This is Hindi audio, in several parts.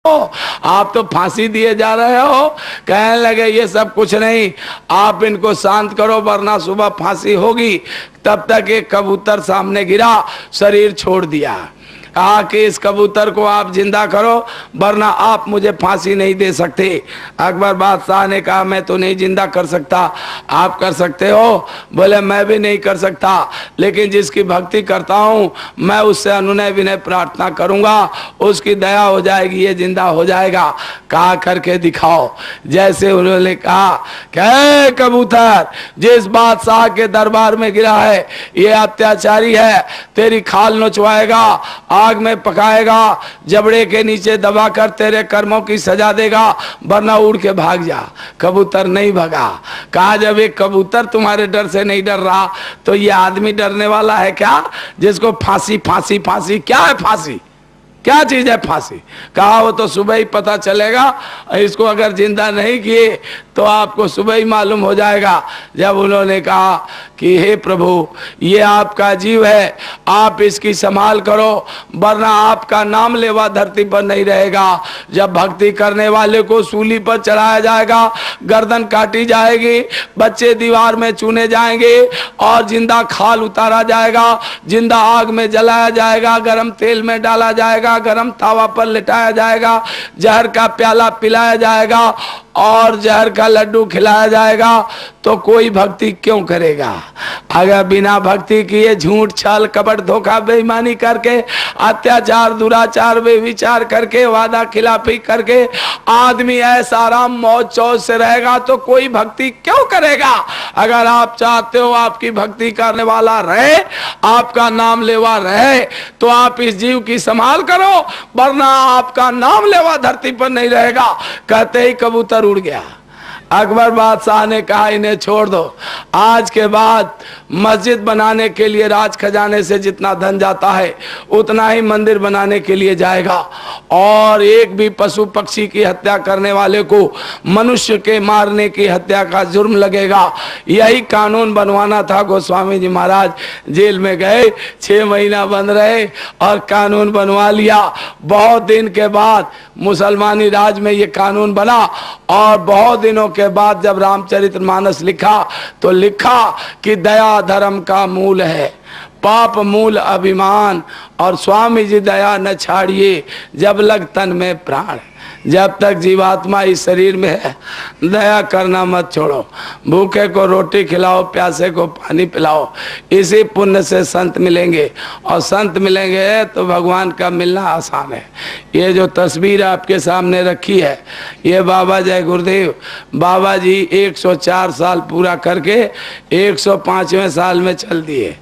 आप तो फांसी दिए जा रहे हो। कहने लगे ये सब कुछ नहीं, आप इनको शांत करो वरना सुबह फांसी होगी। तब तक एक कबूतर सामने गिरा, शरीर छोड़ दिया। कहा कि इस कबूतर को आप जिंदा करो वरना आप मुझे फांसी नहीं दे सकते। अकबर बादशाह ने कहा मैं तो नहीं जिंदा कर सकता, आप कर सकते हो। बोले मैं भी नहीं कर सकता, लेकिन जिसकी भक्ति करता हूँ मैं उससे अनुनय विनय प्रार्थना करूंगा, उसकी दया हो जाएगी, ये जिंदा हो जाएगा। कहा करके दिखाओ। जैसे उन्होंने कहा कि कबूतर जिस बादशाह के दरबार में गिरा है ये अत्याचारी है, तेरी खाल नोचवाएगा, आग में पकाएगा, जबड़े के नीचे दबाकर तेरे कर्मों की सजा देगा, वरना उड़ के भाग जा। कबूतर नहीं भागा। कहा जब एक कबूतर तुम्हारे डर से नहीं डर रहा तो ये आदमी डरने वाला है क्या, जिसको फांसी फांसी फांसी। क्या है फांसी, क्या चीज है फांसी? कहा वो तो सुबह ही पता चलेगा, इसको अगर जिंदा नहीं किए तो आपको सुबह ही मालूम हो जाएगा। जब उन्होंने कहा कि हे प्रभु ये आपका जीव है, आप इसकी संभाल करो वरना आपका नाम लेवा धरती पर नहीं रहेगा। जब भक्ति करने वाले को सूली पर चढ़ाया जाएगा, गर्दन काटी जाएगी, बच्चे दीवार में चुने जाएंगे और जिंदा खाल उतारा जाएगा, जिंदा आग में जलाया जाएगा, गरम तेल में डाला जाएगा, गरम तावा पर लिटाया जाएगा, जहर का प्याला पिलाया जाएगा और जहर का लड्डू खिलाया जाएगा, तो कोई भक्ति क्यों करेगा? अगर बिना भक्ति किए झूठ छल कपट धोखा बेईमानी करके अत्याचार दुराचार बेविचार करके वादा खिलाफी करके आदमी ऐसा आराम मौज चौज से रहेगा तो कोई भक्ति क्यों करेगा? अगर आप चाहते हो आपकी भक्ति करने वाला रहे, आपका नाम लेवा रहे, तो आप इस जीव की संभाल करो वरना आपका नाम लेवा धरती पर नहीं रहेगा। कहते ही कबूतर उड़ गया। अकबर बादशाह ने कहा इन्हें छोड़ दो, आज के बाद मस्जिद बनाने के लिए राज खजाने से जितना धन जाता है उतना ही मंदिर बनाने के लिए जाएगा, और एक भी पशु पक्षी की हत्या करने वाले को मनुष्य के मारने की हत्या का जुर्म लगेगा। यही कानून बनवाना था। गोस्वामी जी महाराज जेल में गए, 6 महीना बंद रहे और कानून बनवा लिया। बहुत दिन के बाद मुसलमानी राज में ये कानून बना, और बहुत दिनों के बाद जब रामचरितमानस लिखा तो लिखा कि दया धर्म का मूल है, पाप मूल अभिमान, और स्वामी जी दया न छाड़िए जब लग तन में प्राण। जब तक जीवात्मा इस शरीर में है दया करना मत छोड़ो। भूखे को रोटी खिलाओ, प्यासे को पानी पिलाओ, इसी पुण्य से संत मिलेंगे, और संत मिलेंगे तो भगवान का मिलना आसान है। ये जो तस्वीर आपके सामने रखी है ये बाबा जय गुरुदेव, बाबा जी 104 साल पूरा करके 105वें साल में चल दिए।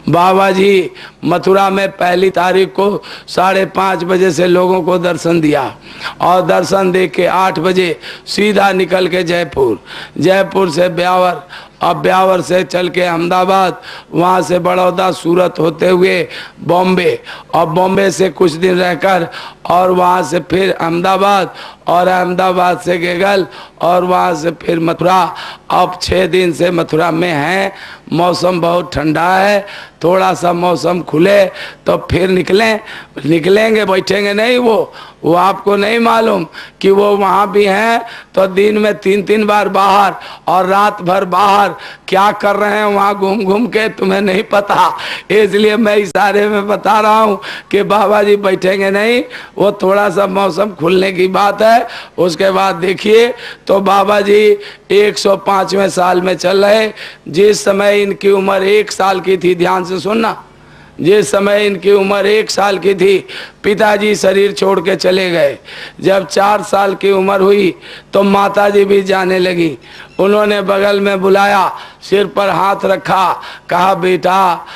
बाबा जी मथुरा में पहली तारीख को 5:30 बजे से लोगों को दर्शन दिया, और दर्शन दे के 8 बजे सीधा निकल के जयपुर, जयपुर से ब्यावर, अब ब्यावर से चल के अहमदाबाद, वहाँ से बड़ौदा सूरत होते हुए बॉम्बे, और बॉम्बे से कुछ दिन रहकर और वहाँ से फिर अहमदाबाद, और अहमदाबाद से गेगल, और वहाँ से फिर मथुरा। अब 6 दिन से मथुरा में हैं। मौसम बहुत ठंडा है, थोड़ा सा मौसम खुले तो फिर निकलेंगे, बैठेंगे नहीं। वो आपको नहीं मालूम कि वो वहाँ भी हैं तो दिन में 3-3 बार बाहर और रात भर बाहर क्या कर रहे हैं वहाँ घूम घूम के, तुम्हें नहीं पता। इसलिए मैं इशारे में बता रहा हूँ कि बाबा जी बैठेंगे नहीं, वो थोड़ा सा मौसम खुलने की बात है, उसके बाद देखिए। तो बाबा जी 105वें साल में चल रहे। जिस समय इनकी उम्र 1 साल की थी, ध्यान से सुनना, जिस समय इनकी उम्र 1 साल की थी पिताजी शरीर छोड़ के चले गए। जब 4 साल की उम्र हुई तो माताजी भी जाने लगी। उन्होंने बगल में बुलाया, सिर पर हाथ रखा, कहा बेटा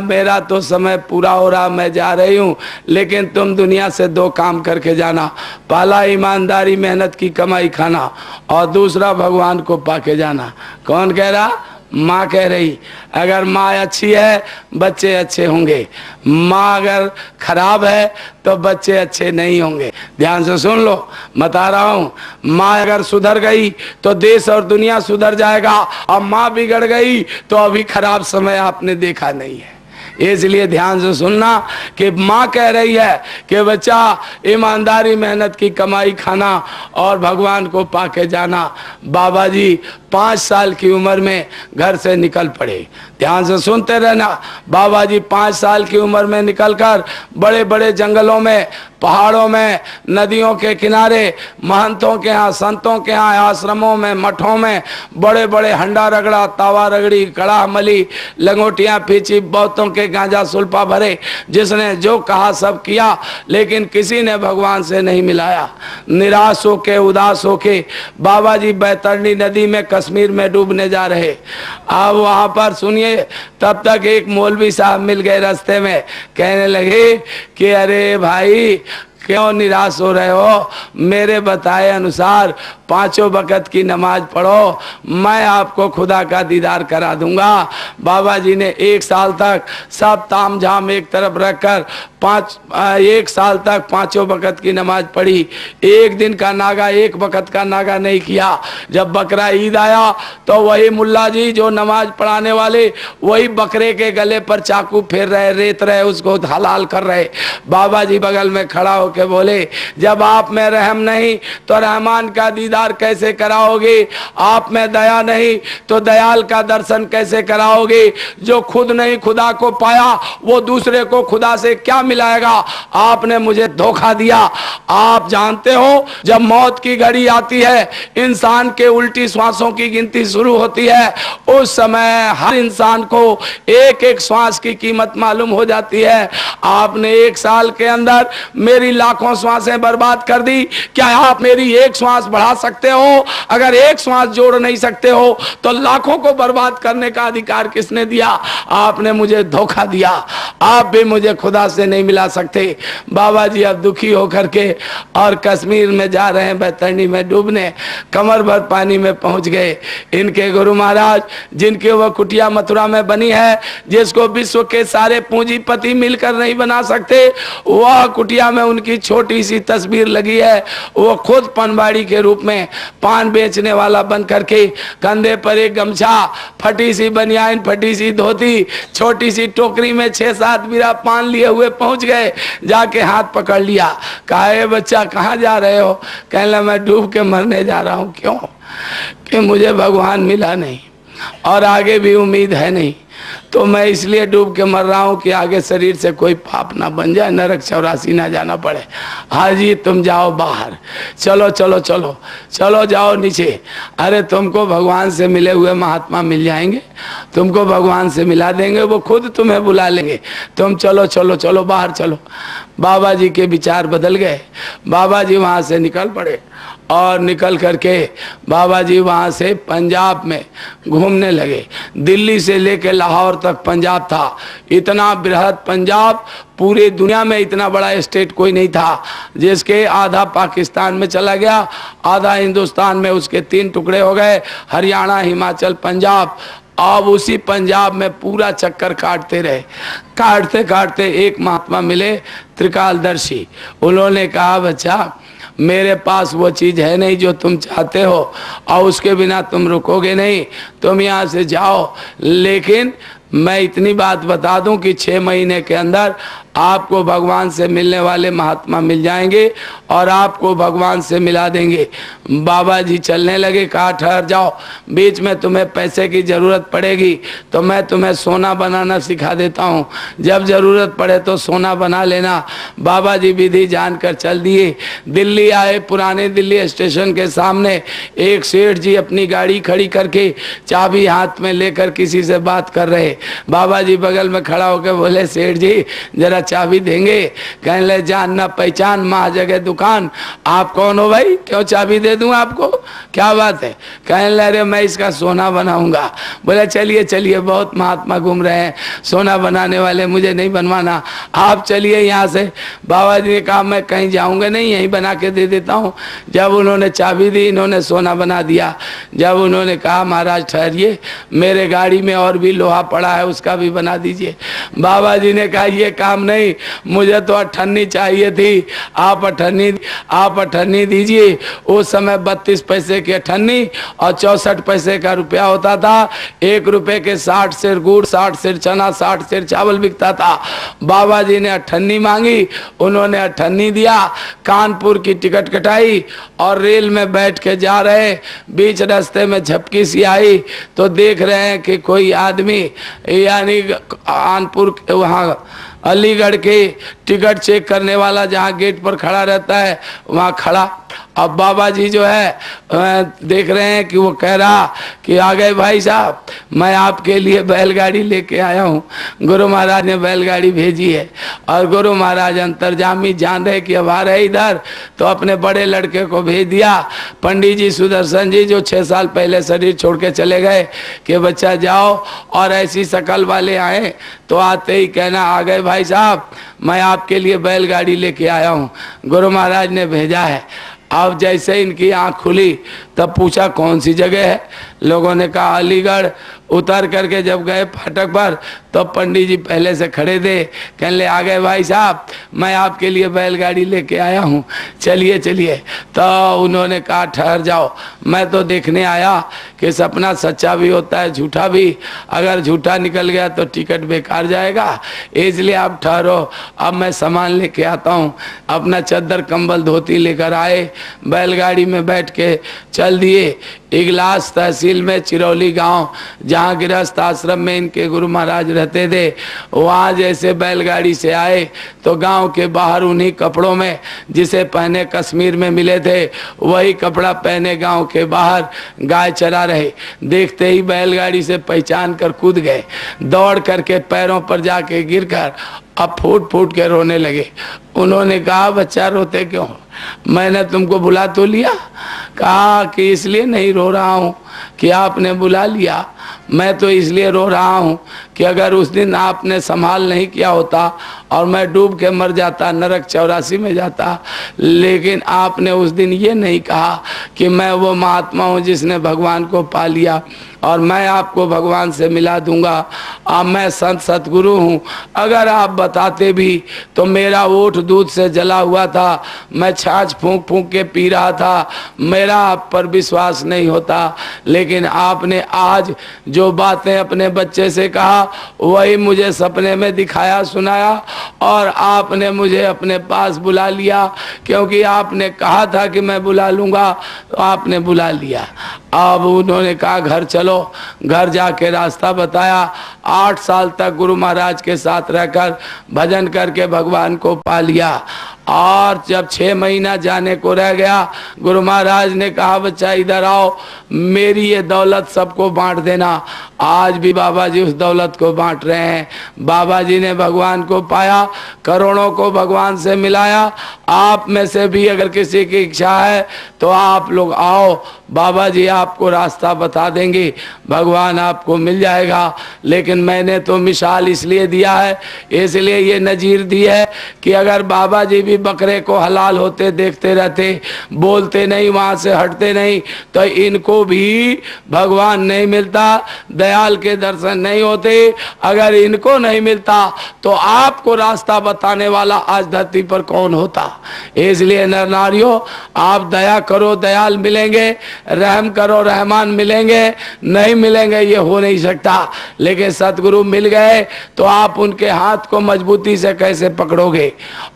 मेरा तो समय पूरा हो रहा, मैं जा रही हूँ, लेकिन तुम दुनिया से 2 काम करके जाना। पहला ईमानदारी मेहनत की कमाई खाना, और दूसरा भगवान को पाके जाना। कौन कह रहा? माँ कह रही। अगर माँ अच्छी है बच्चे अच्छे होंगे, माँ अगर खराब है तो बच्चे अच्छे नहीं होंगे। ध्यान से सुन लो, बता रहा हूँ। माँ अगर सुधर गई तो देश और दुनिया सुधर जाएगा, और माँ बिगड़ गई तो अभी खराब समय आपने देखा नहीं है। इसलिए ध्यान से सुनना कि माँ कह रही है कि बच्चा ईमानदारी मेहनत की कमाई खाना और भगवान को पाके जाना। बाबा जी 5 साल की उम्र में घर से निकल पड़े। ध्यान से सुनते रहना। बाबा जी 5 साल की उम्र में निकलकर बड़े बड़े जंगलों में, पहाड़ों में, नदियों के किनारे, महंतों के यहाँ, संतों के यहाँ, आश्रमों में, मठों में बड़े बड़े हंडा रगड़ा, तावा रगड़ी, कड़ाह मली, लंगोटियाँ पीछी, बहुतों के गांजा सुल्फा भरे। जिसने जो कहा सब किया, लेकिन किसी ने भगवान से नहीं मिलाया। निराश होके, उदास होके बाबा जी बैतरणी नदी में कश्मीर में डूबने जा रहे। अब वहां पर सुनिए, तब तक एक मौलवी साहब मिल गए रास्ते में। कहने लगे कि अरे भाई क्यों निराश हो रहे हो, मेरे बताए अनुसार 5 वक्त की नमाज पढ़ो, मैं आपको खुदा का दीदार करा दूंगा। बाबा जी ने 1 साल तक सब ताम झाम एक तरफ रखकर 1 साल तक 5 वक्त की नमाज पढ़ी। एक दिन का नागा, 1 वक्त का नागा नहीं किया। जब बकरा ईद आया तो वही मुल्ला जी जो नमाज पढ़ाने वाले, वही बकरे के गले पर चाकू फेर रहे, रेत रहे, उसको हलाल कर रहे। बाबा जी बगल में खड़ा होकर बोले, जब आप में रहम नहीं तो रहमान का दीदार कैसे कराओगे? आप में दया नहीं तो दयाल का दर्शन कैसे कराओगे? जो खुद नहीं खुदा को पाया, वो दूसरे को खुदा से क्या मिलाएगा? आपने मुझे धोखा दिया। आप जानते हो, जब मौत की घड़ी आती है, इंसान के उल्टी श्वासों की गिनती शुरू होती है, उस समय हर इंसान को एक एक श्वास की कीमत मालूम हो जाती है। आपने 1 साल के अंदर मेरी लाखों श्वासें बर्बाद कर दी। क्या आप मेरी 1 श्वास बढ़ा सकते हो? अगर 1 श्वास जोड़ नहीं सकते हो तो लाखों को बर्बाद करने का अधिकार किसने दिया? आपने मुझे धोखा दिया। आप भी मुझे खुदा से नहीं मिला सकते। बाबा जी अब दुखी होकर के और कश्मीर में जा रहे हैं, बैतरणी में डूबने, कमर भर पानी में पहुंच गए। इनके गुरु महाराज, जिनके वह कुटिया मथुरा में बनी है, जिसको विश्व के सारे पूंजीपति मिलकर नहीं बना सकते, वह कुटिया में उनकी छोटी सी तस्वीर लगी है। वो खुद पनवाड़ी के रूप में पान बेचने वाला बन करके, कंधे पर एक गमछा, फटी सी बनियान, फटी सी धोती, छोटी सी टोकरी में 6-7 बिरा पान लिए हुए पहुंच गए। जाके हाथ पकड़ लिया। कहा, ए बच्चा कहाँ जा रहे हो? कहने लगा, मैं डूब के मरने जा रहा हूँ। क्यों? कि मुझे भगवान मिला नहीं और आगे भी उम्मीद है नहीं, तो मैं इसलिए डूब के मर रहा हूं कि आगे शरीर से कोई पाप ना बन जाए, नरक 84 ना जाना पड़े। हाँ जी, तुम जाओ बाहर, चलो चलो चलो चलो, जाओ नीचे। अरे तुमको भगवान से मिले हुए महात्मा मिल जाएंगे, तुमको भगवान से मिला देंगे, वो खुद तुम्हें बुला लेंगे। तुम चलो चलो चलो, बाहर चलो। बाबा जी के विचार बदल गए। बाबा जी वहाँ से निकल पड़े और निकल करके बाबा जी वहाँ से पंजाब में घूमने लगे। दिल्ली से लेकर लाहौर तक पंजाब था। इतना बृहद पंजाब, पूरी दुनिया में इतना बड़ा स्टेट कोई नहीं था, जिसके आधा पाकिस्तान में चला गया, आधा हिंदुस्तान में उसके 3 टुकड़े हो गए, हरियाणा, हिमाचल, पंजाब। अब उसी पंजाब में पूरा चक्कर काटते रहे। काटते काटते एक महात्मा मिले, त्रिकालदर्शी। उन्होंने कहा, बच्चा मेरे पास वो चीज़ है नहीं जो तुम चाहते हो, और उसके बिना तुम रुकोगे नहीं, तुम यहाँ से जाओ। लेकिन मैं इतनी बात बता दूं कि 6 महीने के अंदर आपको भगवान से मिलने वाले महात्मा मिल जाएंगे और आपको भगवान से मिला देंगे। बाबा जी चलने लगे। कहा, ठहर जाओ, बीच में तुम्हें पैसे की ज़रूरत पड़ेगी तो मैं तुम्हें सोना बनाना सिखा देता हूँ, जब ज़रूरत पड़े तो सोना बना लेना। बाबा जी विधि जानकर चल दिए। दिल्ली आए। पुराने दिल्ली स्टेशन के सामने एक सेठ जी अपनी गाड़ी खड़ी करके चाबी हाथ में लेकर किसी से बात कर रहे। बाबा जी बगल में खड़ा होकर बोले, सेठ जी जरा चाबी देंगे? कहने लगे, जान ना पहचान, माँ जगह दुकान। आप कौन हो भाई? क्यों चाबी दे दूं आपको? क्या बात है? कहने लगे, मैं इसका सोना बनाऊंगा। बोले, चलिए चलिए, बहुत महात्मा घूम रहे हैं, सोना बनाने वाले, मुझे नहीं बनवाना, आप चलिए यहाँ से। बाबा जी ने कहा, मैं कहीं जाऊंगा नहीं, यहीं बना के दे देता हूँ। जब उन्होंने चाबी दी, इन्होंने सोना बना दिया। जब उन्होंने कहा, महाराज ठहरिए, मेरे गाड़ी में और भी लोहा पड़ा है, उसका भी बना दीजिए। बाबा जी ने कहा, ये काम नहीं, मुझे तो अठन्नी चाहिए थी, आप अठन्नी दीजिए। उस समय 32 पैसे की अठन्नी और 64 पैसे का रुपया होता था। 1 रुपए के 60 सेर गुड़, 60 सेर चना, 60 सेर चावल बिकता था। बाबा जी ने अठन्नी मांगी, उन्होंने अठन्नी दिया, कानपुर की टिकट कटाई और रेल में बैठ के जा रहे, बीच रास्ते में झपकी सी आई तो देख रहे हैं कि कोई आदमी यानी कानपुर वहाँ अलीगढ़ के टिकट चेक करने वाला जहाँ गेट पर खड़ा रहता है वहाँ खड़ा। अब बाबा जी जो है देख रहे हैं कि वो कह रहा कि आ गए भाई साहब, मैं आपके लिए बैलगाड़ी लेके आया हूँ। गुरु महाराज ने बैलगाड़ी भेजी है और गुरु महाराज अंतर्जामी जान रहे कि अब आ रहे इधर, तो अपने बड़े लड़के को भेज दिया, पंडित जी सुदर्शन जी, जो 6 साल पहले शरीर छोड़ के चले गए, कि बच्चा जाओ और ऐसी शकल वाले आए तो आते ही कहना आ गए भाई साहब, मैं आपके लिए बैलगाड़ी लेके आया हूँ, गुरु महाराज ने भेजा है। अब जैसे इनकी आंख खुली तब पूछा कौन सी जगह है, लोगों ने कहा अलीगढ़। उतर करके जब गए फाटक पर तो पंडित जी पहले से खड़े थे, कहने ले आ गए भाई साहब, मैं आपके लिए बैलगाड़ी लेके आया हूँ, चलिए चलिए। तो उन्होंने कहा ठहर जाओ, मैं तो देखने आया कि सपना सच्चा भी होता है झूठा भी, अगर झूठा निकल गया तो टिकट बेकार जाएगा, इसलिए आप ठहरो, अब मैं सामान लेके आता हूँ। अपना चद्दर कंबल धोती लेकर आए, बैलगाड़ी में बैठ के चल दिए। इगलास तहसील में चिरौली गांव, जहाँ गृहस्थ आश्रम में इनके गुरु महाराज रहते थे, वहाँ जैसे बैलगाड़ी से आए तो गांव के बाहर उन्हीं कपड़ों में जिसे पहने कश्मीर में मिले थे, वही कपड़ा पहने गांव के बाहर गाय चरा रहे। देखते ही बैलगाड़ी से पहचान कर कूद गए, दौड़ करके पैरों पर जाके गिरकर अब फूट फूट के रोने लगे। उन्होंने कहा बच्चा रोते क्यों, मैंने तुमको बुला तो लिया? कहा कि इसलिए नहीं रो रहा हूँ कि आपने बुला लिया, मैं तो इसलिए रो रहा हूँ कि अगर उस दिन आपने संभाल नहीं किया होता और मैं डूब के मर जाता, नरक 84 में जाता। लेकिन आपने उस दिन ये नहीं कहा कि मैं वो महात्मा हूँ जिसने भगवान को पा लिया और मैं आपको भगवान से मिला दूंगा, अब मैं संत सतगुरु हूँ। अगर आप बताते भी तो मेरा ओठ दूध से जला हुआ था, मैं छाछ फूंक फूंक के पी रहा था, मेरा आप पर विश्वास नहीं होता। लेकिन आपने आज जो बातें अपने बच्चे से कहा वही मुझे सपने में दिखाया सुनाया और आपने मुझे अपने पास बुला लिया, क्योंकि आपने कहा था कि मैं बुला लूँगा, तो आपने बुला लिया। अब उन्होंने कहा घर चलो, घर जाके रास्ता बताया। 8 साल तक गुरु महाराज के साथ रहकर भजन करके भगवान को पा लिया और जब 6 महीना जाने को रह गया, गुरु महाराज ने कहा बच्चा इधर आओ, मेरी ये दौलत सबको बांट देना। आज भी बाबा जी उस दौलत को बांट रहे हैं। बाबा जी ने भगवान को पाया, करोड़ों को भगवान से मिलाया। आप में से भी अगर किसी की इच्छा है तो आप लोग आओ, बाबा जी आपको रास्ता बता देंगे, भगवान आपको मिल जाएगा। लेकिन मैंने तो मिसाल इसलिए दिया है, इसलिए ये नजीर दी है कि अगर बाबा जी भी बकरे को हलाल होते देखते रहते, बोलते नहीं, वहाँ से हटते नहीं, तो इनको भी भगवान नहीं मिलता, दयाल के दर्शन नहीं होते। अगर इनको नहीं मिलता तो आपको रास्ता बताने वाला आज धरती पर कौन होता। इसलिए नर नारियों, आप दया करो, दयाल मिलेंगे, रहम करो, रहमान मिलेंगे, नहीं मिलेंगे ये हो नहीं सकता। लेकिन सतगुरु मिल गए तो आप उनके हाथ को मजबूती से कैसे पकड़ोगे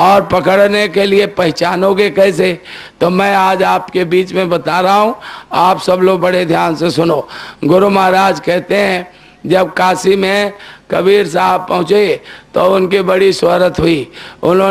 और पकड़ने के लिए पहचानोगे कैसे? तो मैं आज आपके बीच में बता रहा हूँ, आप सब लोग बड़े ध्यान से सुनो। गुरु महाराज कहते हैं जब काशी में कबीर साहब पहुँचे तो उनकी बड़ी शोहरत हुई। उन्होंने